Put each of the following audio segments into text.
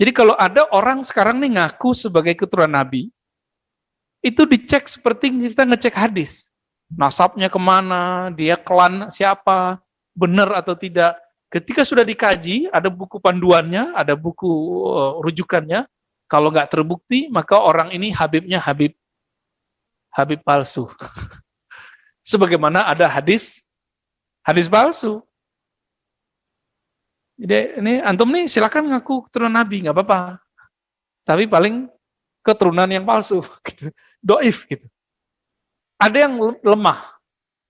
Jadi kalau ada orang sekarang nih ngaku sebagai keturunan Nabi, itu dicek seperti kita ngecek hadis. Nasabnya kemana, dia klan siapa, benar atau tidak. Ketika sudah dikaji, ada buku panduannya, ada buku rujukannya. Kalau nggak terbukti, maka orang ini Habibnya Habib palsu. Sebagaimana ada hadis palsu. Jadi ini antum nih silakan ngaku keturunan Nabi, nggak apa-apa. Tapi paling keturunan yang palsu, gitu. Doif gitu. Ada yang lemah.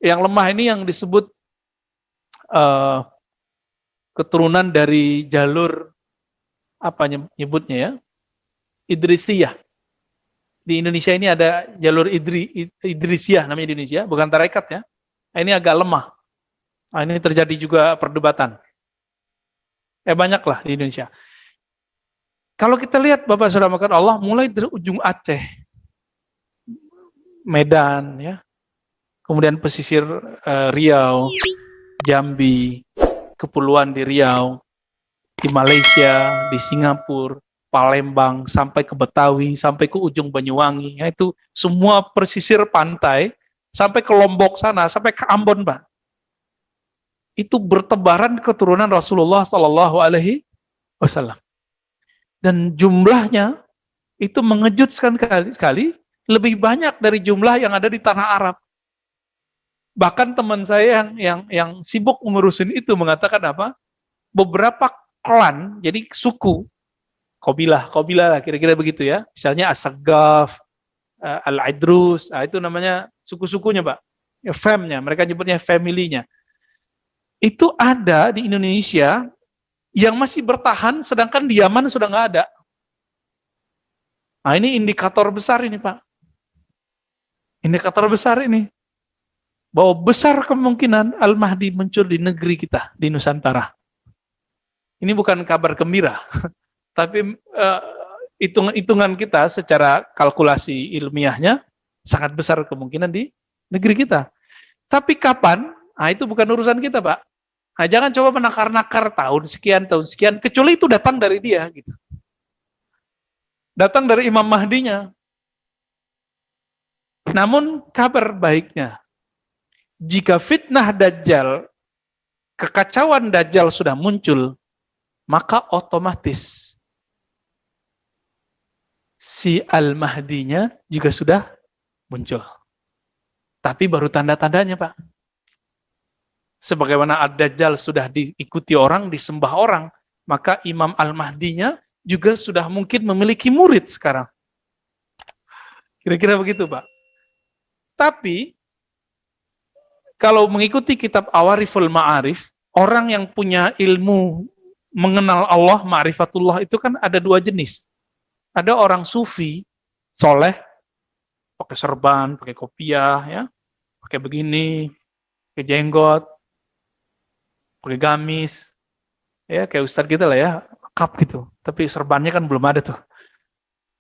Yang lemah ini yang disebut keturunan dari jalur apa nyebutnya ya? Idrisiyah. Di Indonesia ini ada jalur Idrisiyah namanya Indonesia, bukan tarekat ya. Ini agak lemah. Nah, ini terjadi juga perdebatan. Banyaklah di Indonesia. Kalau kita lihat Bapak Saudara makan Allah mulai dari ujung Aceh, Medan ya. Kemudian pesisir Riau, Jambi, kepulauan di Riau, di Malaysia, di Singapura, Palembang, sampai ke Betawi, sampai ke ujung Banyuwangi, ya itu semua pesisir pantai, sampai ke Lombok sana, sampai ke Ambon, Pak. Itu bertebaran keturunan Rasulullah Sallallahu Alaihi Wasallam. Dan jumlahnya itu mengejutkan sekali, lebih banyak dari jumlah yang ada di tanah Arab. Bahkan teman saya yang sibuk mengurusin itu mengatakan apa? Beberapa klan, jadi suku, Qabilah lah kira-kira begitu ya. Misalnya As-Saggaf, Al-Idrus, itu namanya suku-sukunya Pak. Ya, famnya, mereka nyebutnya family-nya. Itu ada di Indonesia yang masih bertahan sedangkan di Yaman sudah nggak ada. Nah ini indikator besar ini Pak. Indikator besar ini. Bahwa besar kemungkinan Al-Mahdi muncul di negeri kita, di Nusantara. Ini bukan kabar gembira. Tapi hitungan kita secara kalkulasi ilmiahnya sangat besar kemungkinan di negeri kita. Tapi kapan? Nah itu bukan urusan kita Pak. Nah, jangan coba menakar-nakar tahun sekian, kecuali itu datang dari dia. Gitu. Datang dari Imam Mahdinya. Namun kabar baiknya, jika fitnah Dajjal, kekacauan Dajjal sudah muncul, maka otomatis si Al-Mahdinya juga sudah muncul. Tapi baru tanda-tandanya Pak. Sebagaimana Ad-Dajjal sudah diikuti orang, disembah orang, maka Imam Al-Mahdinya juga sudah mungkin memiliki murid sekarang. Kira-kira begitu Pak. Tapi, kalau mengikuti kitab Awariful Ma'arif, orang yang punya ilmu mengenal Allah, ma'rifatullah itu kan ada dua jenis. Ada orang sufi, soleh, pakai serban, pakai kopiah, ya, pakai begini, pakai jenggot, pakai gamis, ya kayak ustadz kita lah ya, lengkap gitu. Tapi serbannya kan belum ada tuh.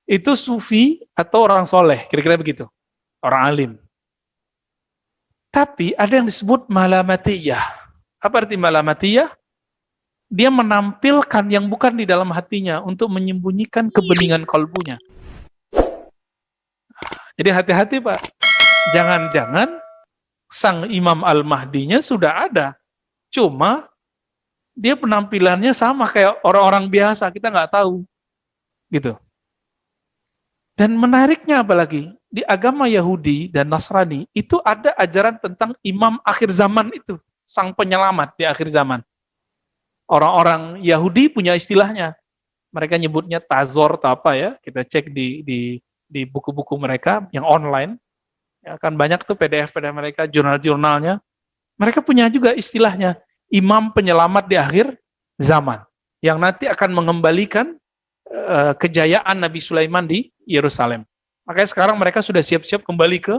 Itu sufi atau orang soleh, kira-kira begitu. Orang alim. Tapi ada yang disebut malamatiyah. Apa arti malamatiyah? Dia menampilkan yang bukan di dalam hatinya untuk menyembunyikan kebeningan kalbunya. Jadi hati-hati Pak. Jangan-jangan sang Imam Al-Mahdinya sudah ada. Cuma dia penampilannya sama kayak orang-orang biasa, kita nggak tahu. Gitu. Dan menariknya apalagi, di agama Yahudi dan Nasrani, itu ada ajaran tentang imam akhir zaman itu, sang penyelamat di akhir zaman. Orang-orang Yahudi punya istilahnya. Mereka nyebutnya Tazor atau apa ya, kita cek di buku-buku mereka yang online. Ya, kan banyak tuh PDF mereka, jurnal-jurnalnya. Mereka punya juga istilahnya, imam penyelamat di akhir zaman. Yang nanti akan mengembalikan kejayaan Nabi Sulaiman di Yerusalem. Makanya sekarang mereka sudah siap-siap kembali ke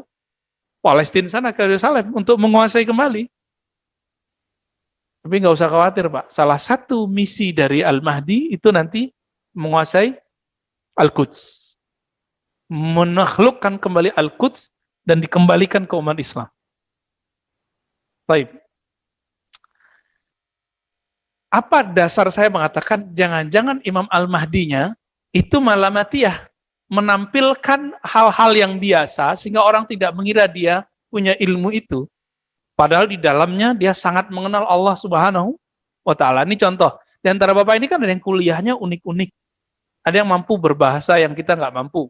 Palestina sana, ke Yerusalem, untuk menguasai kembali. Tapi nggak usah khawatir Pak, salah satu misi dari Al-Mahdi itu nanti menguasai Al-Quds. Menaklukkan kembali Al-Quds dan dikembalikan ke umat Islam. Baik. Apa dasar saya mengatakan jangan-jangan Imam Al-Mahdinya itu malamatiyah, menampilkan hal-hal yang biasa sehingga orang tidak mengira dia punya ilmu itu. Padahal di dalamnya dia sangat mengenal Allah Subhanahu wa Ta'ala. Ini contoh. Di antara Bapak ini kan ada yang kuliahnya unik-unik. Ada yang mampu berbahasa yang kita nggak mampu.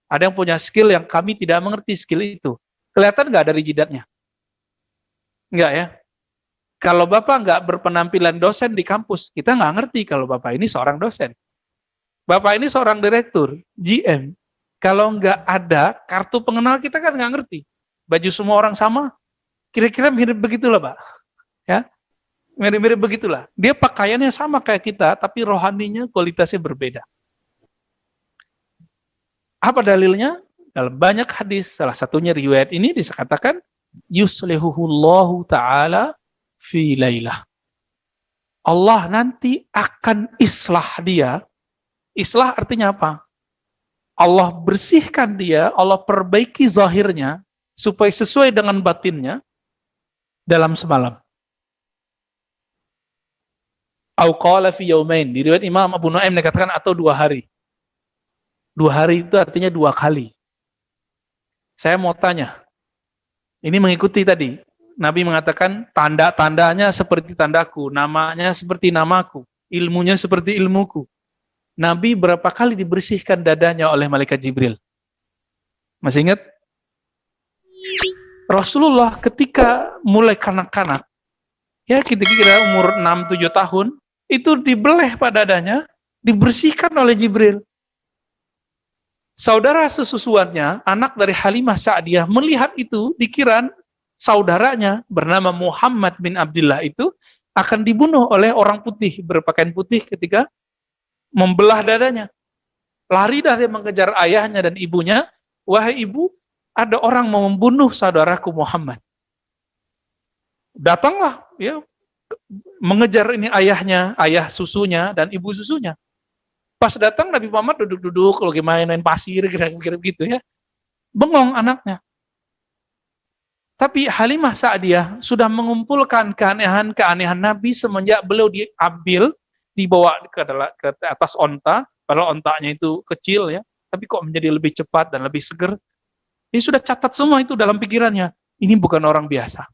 Ada yang punya skill yang kami tidak mengerti skill itu. Kelihatan nggak dari jidatnya? Nggak ya? Kalau Bapak nggak berpenampilan dosen di kampus, kita nggak ngerti kalau Bapak ini seorang dosen. Bapak ini seorang direktur, GM. Kalau nggak ada kartu pengenal, kita kan nggak ngerti. Baju semua orang sama, kira-kira mirip begitulah, Pak. Ya, mirip-mirip begitulah. Dia pakaiannya sama kayak kita, tapi rohaninya kualitasnya berbeda. Apa dalilnya? Dalam banyak hadis, salah satunya riwayat ini dikatakan yuslihuhullahu ta'ala fi lailah. Allah nanti akan islah dia. Islah artinya apa? Allah bersihkan dia, Allah perbaiki zahirnya supaya sesuai dengan batinnya dalam semalam. Au qala fi yaumain. Di riwayat Imam Abu Nuaim dikatakan atau 2 hari. 2 hari itu artinya 2 kali. Saya mau tanya, ini mengikuti tadi, Nabi mengatakan tanda-tandanya seperti tandaku, namanya seperti namaku, ilmunya seperti ilmuku. Nabi berapa kali dibersihkan dadanya oleh malaikat Jibril? Masih ingat? Rasulullah ketika mulai kanak-kanak, ya kira-kira umur 6-7 tahun, itu dibeleh pada dadanya, dibersihkan oleh Jibril. Saudara sesusuannya, anak dari Halimah Sa'diyah, melihat itu, dikira saudaranya bernama Muhammad bin Abdullah itu akan dibunuh oleh orang putih, berpakaian putih ketika membelah dadanya. Lari dari mengejar ayahnya dan ibunya, wahai ibu, ada orang mau membunuh saudaraku Muhammad. Datanglah, ya, mengejar ini ayahnya, ayah susunya dan ibu susunya. Pas datang Nabi Muhammad duduk-duduk, lagi main pasir, kira-kira gitu ya. Bengong anaknya. Tapi Halimah Sa'diyah sudah mengumpulkan keanehan-keanehan Nabi semenjak beliau diambil, dibawa ke atas onta, padahal ontanya itu kecil ya, tapi kok menjadi lebih cepat dan lebih seger. Dia sudah catat semua itu dalam pikirannya. Ini bukan orang biasa.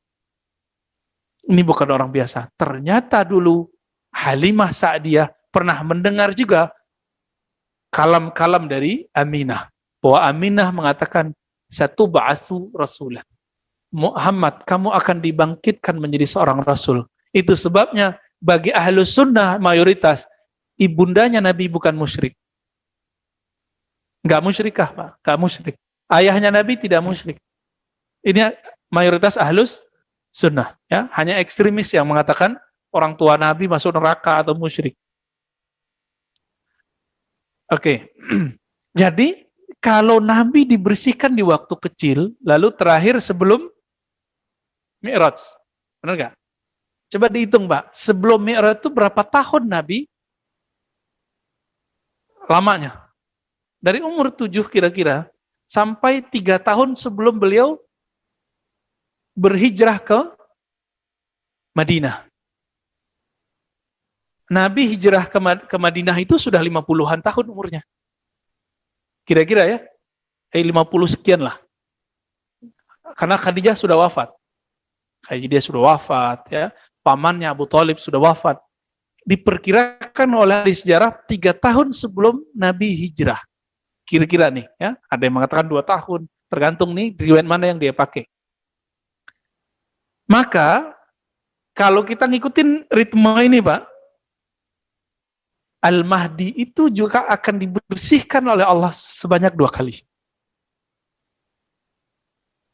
Ini bukan orang biasa. Ternyata dulu Halimah Sa'diyah pernah mendengar juga kalam-kalam dari Aminah. Bahwa Aminah mengatakan, satu ba'asu rasulah. Muhammad, kamu akan dibangkitkan menjadi seorang rasul. Itu sebabnya bagi ahlus sunnah mayoritas, ibundanya Nabi bukan musyrik. Enggak musyrikah, Pak? Enggak musyrik. Ayahnya Nabi tidak musyrik. Ini mayoritas ahlus sunnah. Ya, hanya ekstremis yang mengatakan orang tua Nabi masuk neraka atau musyrik. Oke. Jadi, kalau Nabi dibersihkan di waktu kecil, lalu terakhir sebelum Mi'raj. Benar nggak? Coba dihitung, Pak. Sebelum Mi'raj itu berapa tahun Nabi lamanya? Dari umur 7 kira-kira, sampai 3 tahun sebelum beliau berhijrah ke Madinah. Nabi hijrah ke Madinah itu sudah 50-an tahun umurnya. Kira-kira ya, 50 sekian lah. Karena Khadijah sudah wafat. Khadijah sudah wafat, ya. Pamannya Abu Thalib sudah wafat. Diperkirakan oleh ahli sejarah 3 tahun sebelum Nabi hijrah. Kira-kira nih, ya. Ada yang mengatakan 2 tahun, tergantung nih riwayat mana yang dia pakai. Maka kalau kita ngikutin ritme ini, Pak, Al-Mahdi itu juga akan dibersihkan oleh Allah sebanyak 2 kali.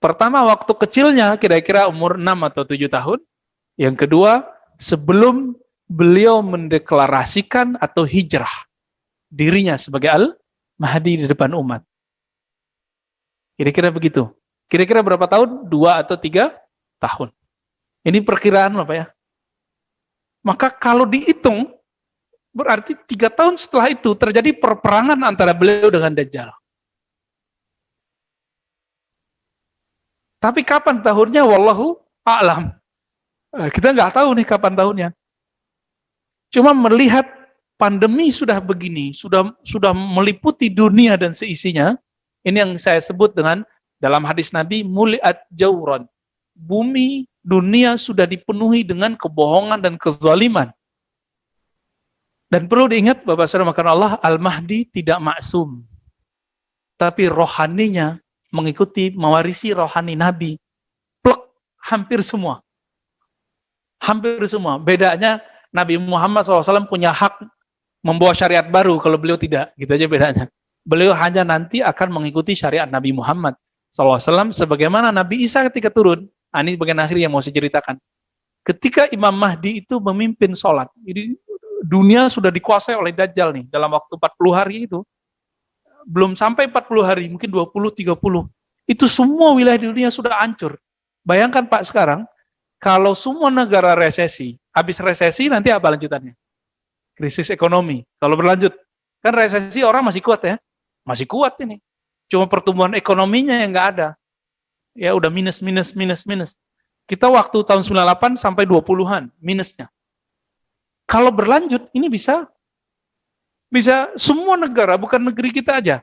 Pertama, waktu kecilnya, kira-kira umur 6 atau 7 tahun. Yang kedua, sebelum beliau mendeklarasikan atau hijrah dirinya sebagai Al-Mahdi di depan umat. Kira-kira begitu. Kira-kira berapa tahun? 2 atau 3 tahun. Ini perkiraan Pak ya. Maka kalau dihitung, berarti 3 tahun setelah itu terjadi perperangan antara beliau dengan Dajjal. Tapi kapan tahunnya? Wallahu a'lam. Kita nggak tahu nih kapan tahunnya. Cuma melihat pandemi sudah begini, sudah meliputi dunia dan seisinya, ini yang saya sebut dengan dalam hadis Nabi, muliat jauran. Bumi, dunia sudah dipenuhi dengan kebohongan dan kezaliman. Dan perlu diingat, Bapak Saudara makan Allah, Al-Mahdi tidak maksum. Tapi rohaninya mengikuti, mewarisi rohani Nabi. Plek, hampir semua. Hampir semua. Bedanya, Nabi Muhammad SAW punya hak membawa syariat baru, kalau beliau tidak. Gitu aja bedanya. Beliau hanya nanti akan mengikuti syariat Nabi Muhammad SAW, sebagaimana Nabi Isa ketika turun. Ini bagian akhir yang mau saya ceritakan. Ketika Imam Mahdi itu memimpin sholat, jadi dunia sudah dikuasai oleh Dajjal nih, dalam waktu 40 hari itu, belum sampai 40 hari, mungkin 20-30, itu semua wilayah di dunia sudah hancur. Bayangkan Pak sekarang, kalau semua negara resesi, habis resesi nanti apa lanjutannya? Krisis ekonomi. Kalau berlanjut, kan resesi orang masih kuat ya, masih kuat ini. Cuma pertumbuhan ekonominya yang nggak ada. Ya udah minus. Kita waktu tahun 98 sampai 20-an minusnya. Kalau berlanjut, ini bisa semua negara, bukan negeri kita aja.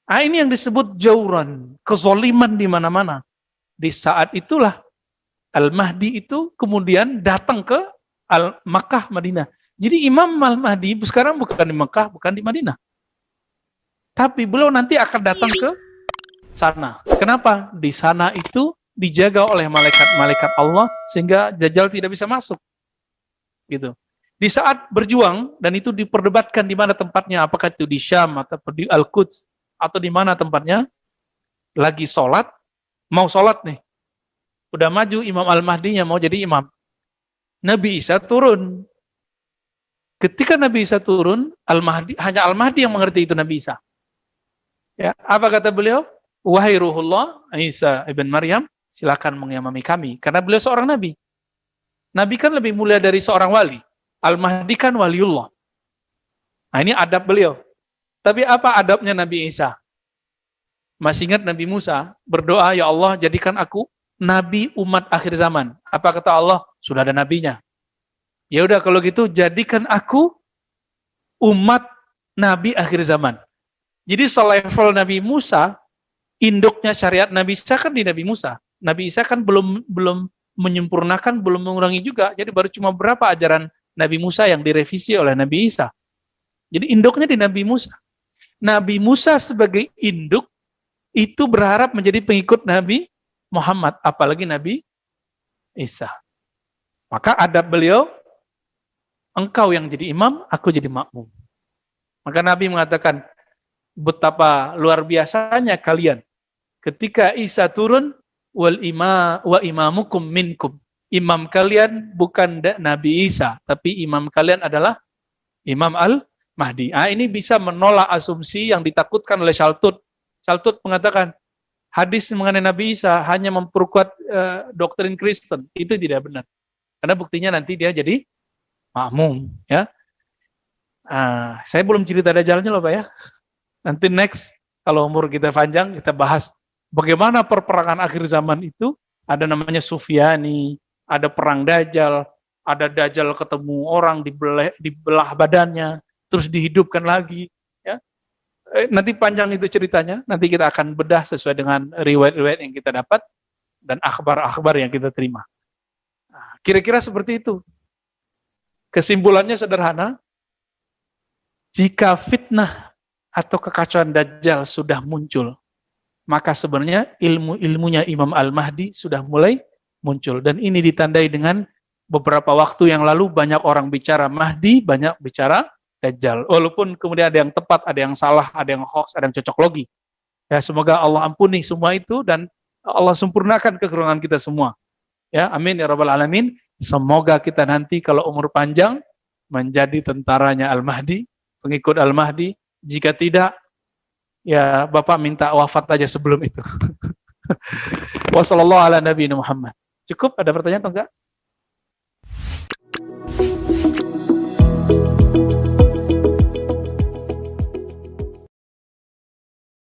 Ini yang disebut jauran, kezoliman di mana-mana. Di saat itulah Al-Mahdi itu kemudian datang ke Makkah, Madinah. Jadi Imam Al-Mahdi sekarang bukan di Makkah, bukan di Madinah. Tapi beliau nanti akan datang ke sana. Kenapa? Di sana itu dijaga oleh malaikat Allah sehingga Dajjal tidak bisa masuk. Gitu. Di saat berjuang dan itu diperdebatkan di mana tempatnya, apakah itu di Syam atau di Al-Quds atau di mana tempatnya, lagi sholat, mau sholat nih. Udah maju Imam Al-Mahdinya mau jadi imam. Nabi Isa turun. Ketika Nabi Isa turun, hanya Al-Mahdi yang mengerti itu Nabi Isa. Ya, apa kata beliau? Wahai Ruhullah, Isa ibn Maryam, silakan mengimami kami. Karena beliau seorang Nabi. Nabi kan lebih mulia dari seorang wali. Al-Mahdi kan waliullah. Nah ini adab beliau. Tapi apa adabnya Nabi Isa? Masih ingat Nabi Musa berdoa, ya Allah jadikan aku Nabi umat akhir zaman. Apa kata Allah? Sudah ada nabinya. Ya udah kalau gitu jadikan aku umat Nabi akhir zaman. Jadi selevel Nabi Musa, induknya syariat Nabi Isa kan di Nabi Musa. Nabi Isa kan belum menyempurnakan, belum mengurangi juga. Jadi baru cuma berapa ajaran Nabi Musa yang direvisi oleh Nabi Isa. Jadi induknya di Nabi Musa. Nabi Musa sebagai induk itu berharap menjadi pengikut Nabi Muhammad, apalagi Nabi Isa. Maka adab beliau, engkau yang jadi imam, aku jadi makmum. Maka Nabi mengatakan, betapa luar biasanya kalian ketika Isa turun, wa imamukum minkum. Imam kalian bukan Nabi Isa, tapi imam kalian adalah Imam Al-Mahdi. Ini bisa menolak asumsi yang ditakutkan oleh Shaltut. Shaltut mengatakan hadis mengenai Nabi Isa hanya memperkuat doktrin Kristen. Itu tidak benar. Karena buktinya nanti dia jadi makmum. Ya. Saya belum cerita Dajjalnya loh Pak ya. Nanti next, kalau umur kita panjang, kita bahas bagaimana perperangan akhir zaman itu. Ada namanya Sufyani, ada perang Dajjal, ada Dajjal ketemu orang dibelah badannya, terus dihidupkan lagi. Ya. Nanti panjang itu ceritanya, nanti kita akan bedah sesuai dengan riwayat-riwayat yang kita dapat, dan akhbar-akhbar yang kita terima. Kira-kira seperti itu. Kesimpulannya sederhana, jika fitnah atau kekacauan Dajjal sudah muncul, maka sebenarnya ilmu-ilmunya Imam Al-Mahdi sudah mulai muncul. Dan ini ditandai dengan beberapa waktu yang lalu banyak orang bicara Mahdi, banyak bicara Dajjal. Walaupun kemudian ada yang tepat, ada yang salah, ada yang hoax, ada yang cocok logi. Ya, semoga Allah ampuni semua itu dan Allah sempurnakan kekurangan kita semua. Ya, amin ya rabbal alamin. Semoga kita nanti kalau umur panjang menjadi tentaranya Al-Mahdi, pengikut Al-Mahdi. Jika tidak, ya Bapak minta wafat aja sebelum itu. Wassallallahu ala nabiyina Muhammad. Cukup? Ada pertanyaan atau enggak?